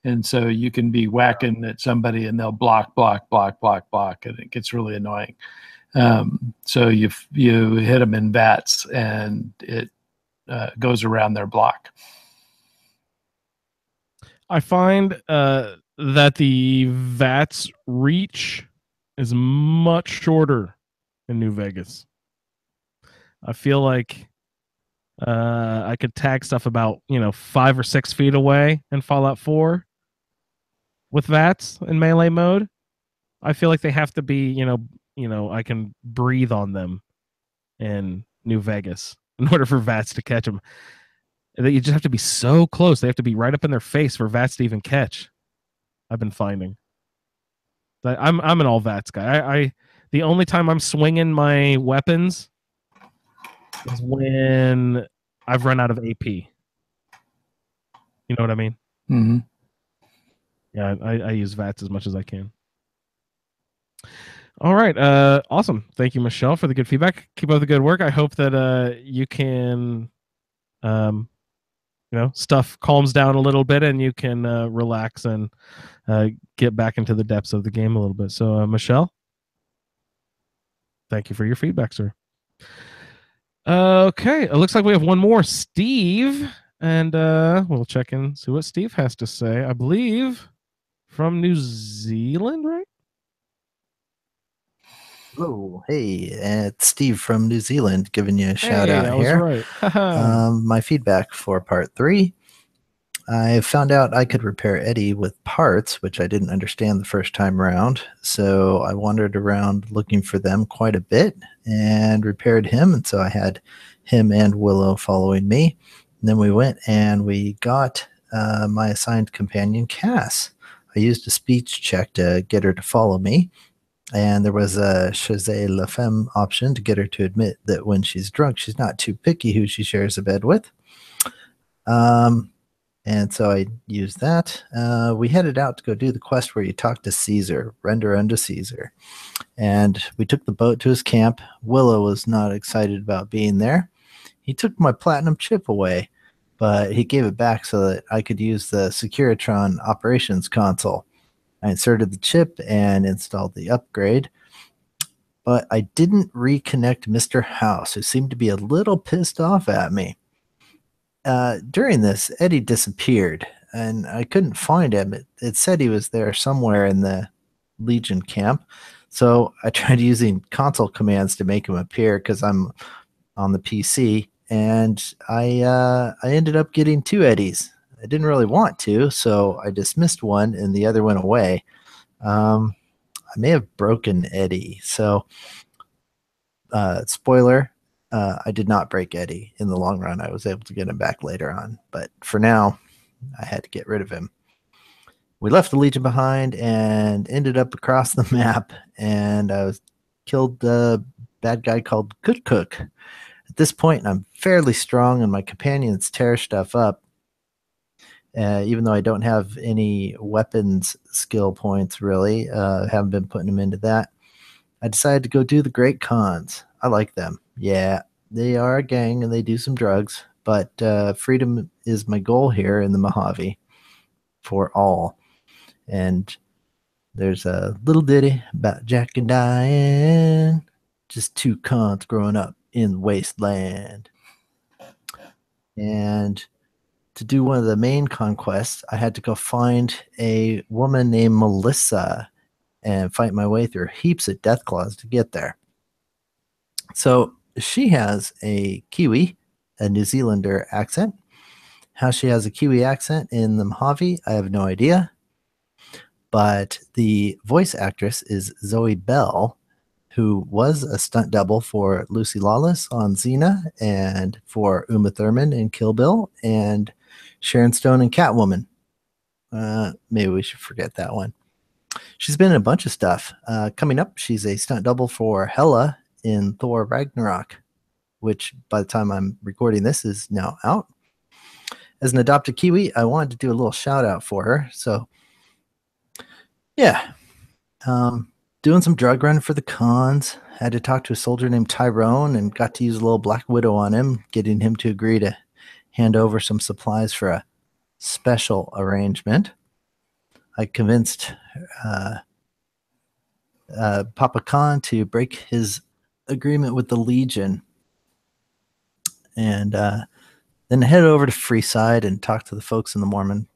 and so you can be whacking at somebody and they'll block, and it gets really annoying. So you hit them in VATS and it goes around their block. I find that the VATS reach is much shorter in New Vegas. I feel like I could tag stuff about 5 or 6 feet away in Fallout 4 with VATS in melee mode. I feel like they have to be I can breathe on them in New Vegas in order for VATS to catch them. You just have to be so close. They have to be right up in their face for VATS to even catch. I've been finding. I'm an all VATS guy. The only time I'm swinging my weapons is when I've run out of AP. You know what I mean? Mm-hmm. Yeah, I use VATS as much as I can. All right. Awesome. Thank you, Michelle, for the good feedback. Keep up the good work. I hope that you can stuff calms down a little bit and you can relax and get back into the depths of the game a little bit. So, Michelle, thank you for your feedback, sir. Okay, it looks like we have one more, Steve, and we'll check in, see what Steve has to say. I believe from New Zealand, right? Oh, hey, it's Steve from New Zealand giving you a shout out here. Right. My feedback for part 3. I found out I could repair Eddie with parts, which I didn't understand the first time around. So I wandered around looking for them quite a bit and repaired him. And so I had him and Willow following me. And then we went and we got my assigned companion, Cass. I used a speech check to get her to follow me. And there was a Chazé La Femme option to get her to admit that when she's drunk, she's not too picky who she shares a bed with. And so I used that. We headed out to go do the quest where you talk to Caesar, render unto Caesar. And we took the boat to his camp. Willow was not excited about being there. He took my platinum chip away, but he gave it back so that I could use the Securitron operations console. I inserted the chip and installed the upgrade, but I didn't reconnect Mr. House, who seemed to be a little pissed off at me. During this, Eddie disappeared, and I couldn't find him. It said he was there somewhere in the Legion camp. So I tried using console commands to make him appear because I'm on the PC, and I ended up getting 2 Eddies. I didn't really want to, so I dismissed one and the other went away. I may have broken Eddie. So, spoiler, I did not break Eddie in the long run. I was able to get him back later on. But for now, I had to get rid of him. We left the Legion behind and ended up across the map, and I was killed a bad guy called Cook. At this point, I'm fairly strong, and my companions tear stuff up. Even though I don't have any weapons skill points, really, haven't been putting them into that. I decided to go do the Great Khans. I like them. Yeah, they are a gang and they do some drugs, but freedom is my goal here in the Mojave for all. And there's a little ditty about Jack and Diane, just 2 Khans growing up in the wasteland. And to do one of the main conquests, I had to go find a woman named Melissa and fight my way through heaps of death claws to get there. So she has a Kiwi, a New Zealander accent. How she has a Kiwi accent in the Mojave, I have no idea. But the voice actress is Zoe Bell, who was a stunt double for Lucy Lawless on Xena and for Uma Thurman in Kill Bill and Sharon Stone in Catwoman. Maybe we should forget that one. She's been in a bunch of stuff. Coming up, she's a stunt double for Hela in Thor Ragnarok, which by the time I'm recording this is now out. As an adopted Kiwi, I wanted to do a little shout out for her. So, yeah. Doing some drug running for the Khans. Had to talk to a soldier named Tyrone and got to use a little Black Widow on him, getting him to agree to hand over some supplies for a special arrangement. I convinced Papa Khan to break his agreement with the Legion and then head over to Freeside and talk to the folks in the Mormon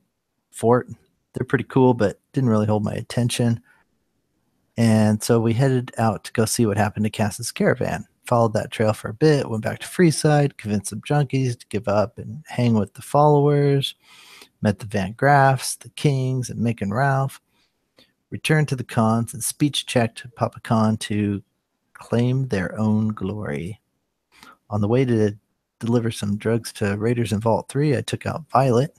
fort. They're pretty cool, but didn't really hold my attention. And so we headed out to go see what happened to Cass's caravan. Followed that trail for a bit, went back to Freeside, convinced some junkies to give up and hang with the followers, met the Van Graffs, the Kings, and Mick and Ralph, returned to the Khans and speech-checked Papa Khan to claim their own glory. On the way to deliver some drugs to Raiders in Vault 3, I took out Violet.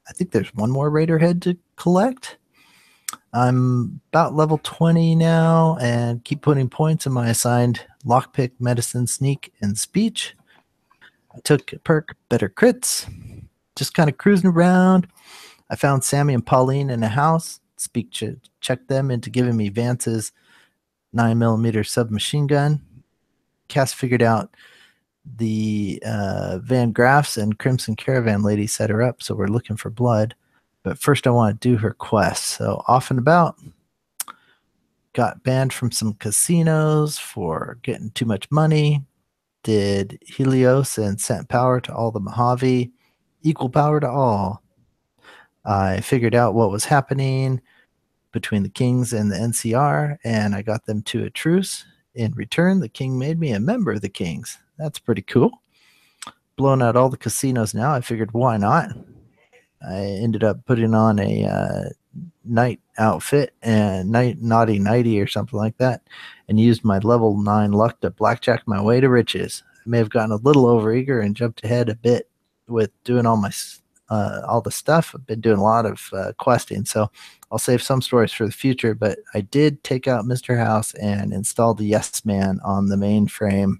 I think there's one more Raider head to collect. I'm about level 20 now and keep putting points in my assigned lockpick, medicine, sneak, and speech. I took a perk, better crits, just kind of cruising around. I found Sammy and Pauline in a house. Checked them into giving me Vance's 9mm submachine gun. Cass figured out the Van Graffs and Crimson Caravan lady set her up, so we're looking for blood. But first I want to do her quest. So off and about. Got banned from some casinos for getting too much money. Did Helios and sent power to all the Mojave. Equal power to all. I figured out what was happening between the Kings and the NCR, and I got them to a truce. In return, the King made me a member of the Kings. That's pretty cool. Blowing out all the casinos now. I figured, why not? I ended up putting on a night outfit and naughty nighty or something like that, and used my level 9 luck to blackjack my way to riches. I may have gotten a little overeager and jumped ahead a bit with doing all the stuff. I've been doing a lot of questing, so I'll save some stories for the future, but I did take out Mr. House and install the Yes Man on the mainframe.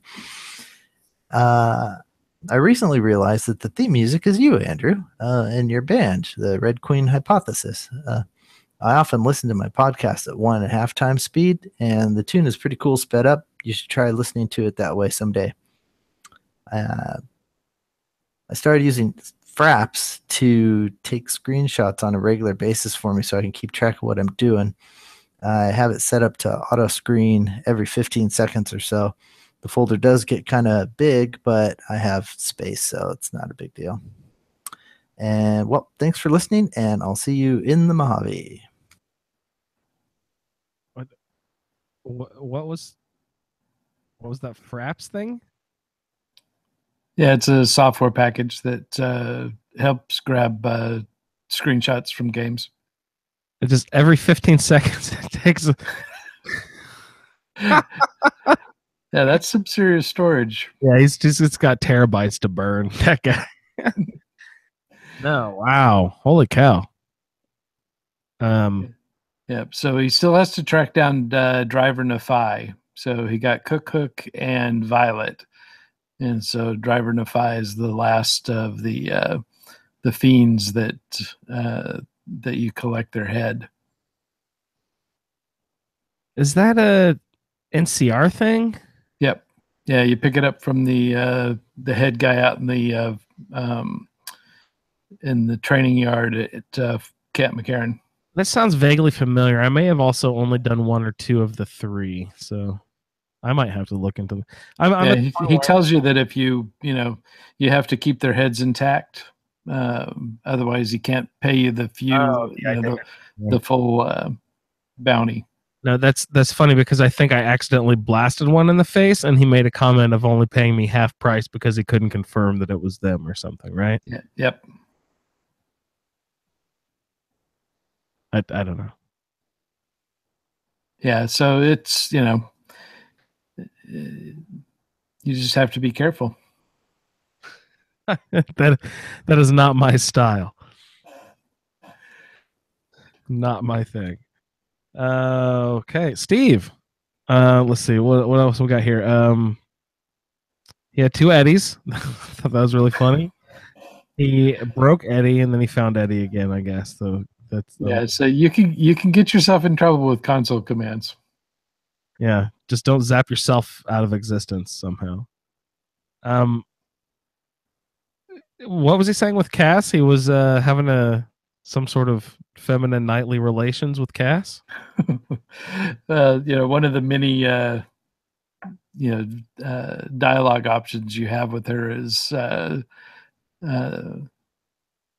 I recently realized that the theme music is you, Andrew, and your band, the Red Queen Hypothesis. I often listen to my podcast at 1.5 times speed, and the tune is pretty cool sped up. You should try listening to it that way someday. I started using Fraps to take screenshots on a regular basis for me so I can keep track of what I'm doing. I have it set up to auto screen every 15 seconds or so. The folder does get kind of big, but I have space, so it's not a big deal. And, well, thanks for listening, and I'll see you in the Mojave. What was that Fraps thing? Yeah, it's a software package that helps grab screenshots from games. It just every 15 seconds it takes. Yeah, that's some serious storage. Yeah, it's got terabytes to burn. That guy. No, wow, holy cow. Yeah, so he still has to track down Driver Nafai. So he got Cook Hook and Violet, and so Driver Nafai is the last of the fiends that you collect their head. Is that a NCR thing? Yep. Yeah, you pick it up from the head guy out in the training yard at Camp McCarran. That sounds vaguely familiar. I may have also only done 1 or 2 of the 3, so I might have to look into them. He tells you that if you have to keep their heads intact, otherwise he can't pay you the full bounty. No, that's funny because I think I accidentally blasted one in the face, and he made a comment of only paying me half price because he couldn't confirm that it was them or something, right? Yeah. Yep. I don't know. Yeah, so it's you just have to be careful. that is not my style. Not my thing. Okay, Steve. Let's see what else we got here. He had 2 Eddies. I thought that was really funny. He broke Eddie and then he found Eddie again, I guess. So that's So you can get yourself in trouble with console commands. Yeah, just don't zap yourself out of existence somehow. What was he saying with Cass? He was having some sort of feminine nightly relations with Cass. One of the many dialogue options you have with her is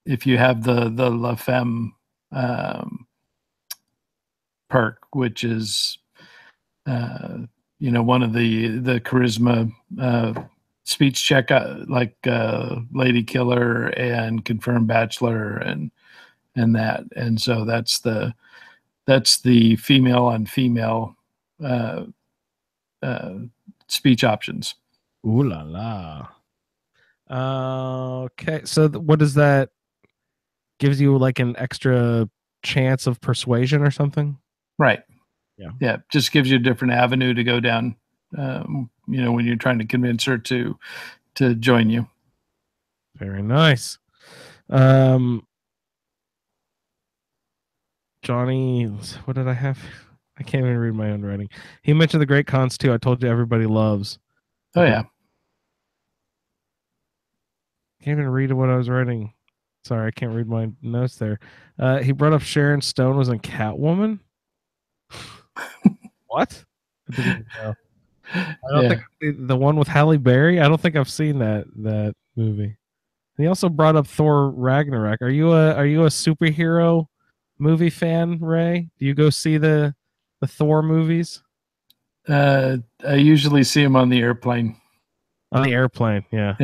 if you have the La Femme perk, which is one of the charisma speech check, like Lady Killer and Confirmed Bachelor and that, and so that's the female on female speech options. Ooh la la. Okay, so what does that gives you, like an extra chance of persuasion or something? Right. Yeah. Just gives you a different avenue to go down. When you're trying to convince her to join you. Very nice. Johnny, what did I have? I can't even read my own writing. He mentioned the Great Cons too. I told you everybody loves. Oh yeah. Can't even read what I was writing. Sorry, I can't read my notes there. He brought up Sharon Stone was in Catwoman. What? I didn't even know. I don't think the one with Halle Berry. I don't think I've seen that movie. And he also brought up Thor Ragnarok. Are you a superhero movie fan, Ray? Do you go see the Thor movies? I usually see him on the airplane. On the airplane, yeah.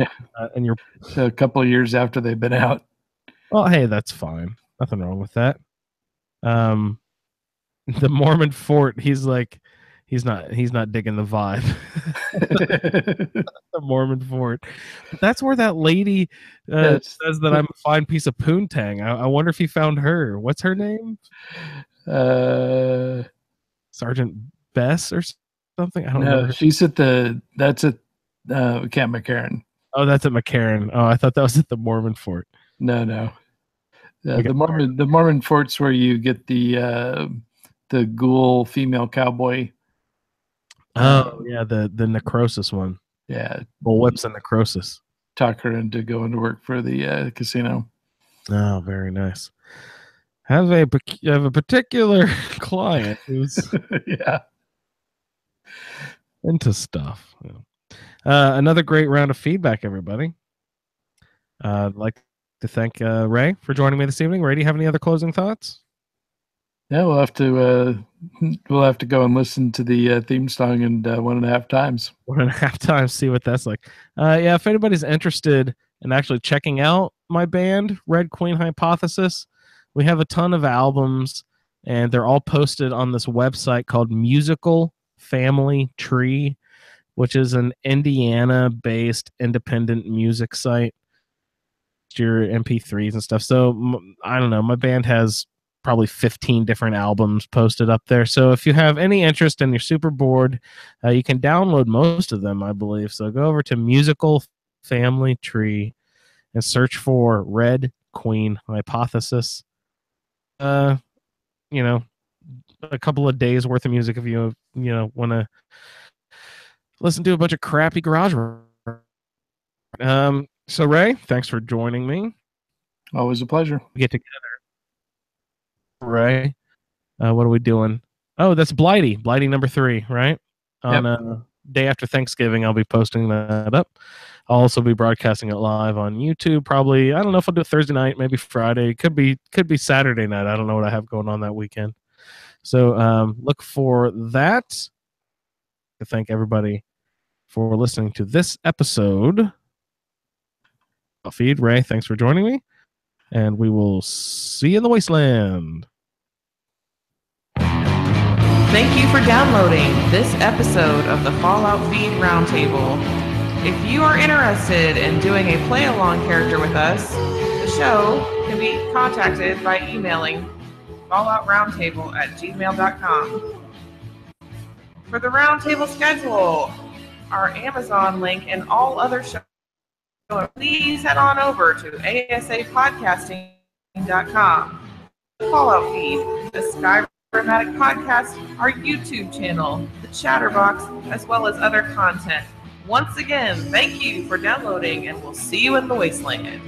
And you're a couple of years after they've been out. Well, hey, that's fine. Nothing wrong with that. The Mormon fort, he's like, he's not digging the vibe. The Mormon fort. But that's where that lady says that I'm a fine piece of poontang. I wonder if he found her. What's her name? Sergeant Bess or something? I don't know. She's that's at Camp McCarran. Oh, that's at McCarran. Oh, I thought that was at the Mormon fort. No. The Mormon fort's where you get the ghoul female cowboy. Oh, yeah, the necrosis one. Yeah. Well, whips and necrosis. Talk her into going to work for the casino. Oh, very nice. Have a particular client who's into stuff. Another great round of feedback, everybody. I'd like to thank Ray for joining me this evening. Ray, do you have any other closing thoughts? Yeah, we'll have to go and listen to the theme song and 1.5 times. 1.5 times, see what that's like. Yeah, if anybody's interested in actually checking out my band, Red Queen Hypothesis, we have a ton of albums, and they're all posted on this website called Musical Family Tree, which is an Indiana-based independent music site. Your MP3s and stuff. So I don't know. My band has probably 15 different albums posted up there. So if you have any interest and you're super bored, you can download most of them, I believe. So go over to Musical Family Tree and search for Red Queen Hypothesis. You know, a couple of days worth of music if you want to listen to a bunch of crappy garage rock. So Ray, thanks for joining me. Always a pleasure. We get together. Ray, what are we doing? Oh, that's Blighty number 3, right? On day after Thanksgiving, I'll be posting that up. I'll also be broadcasting it live on YouTube. Probably, I don't know if I'll do it Thursday night, maybe Friday. Could be Saturday night. I don't know what I have going on that weekend. So look for that. I thank everybody for listening to this episode. Feed Ray, thanks for joining me, and we will see you in the wasteland. Thank you for downloading this episode of the Fallout Feed Roundtable. If you are interested in doing a play-along character with us, the show can be contacted by emailing falloutroundtable@gmail.com. For the roundtable schedule, our Amazon link, and all other shows, please head on over to asapodcasting.com. The Fallout Feed, the Askyrimaddictpodcast Podcast, our YouTube channel, the Chatterbox, as well as other content. Once again, thank you for downloading, and we'll see you in the wasteland.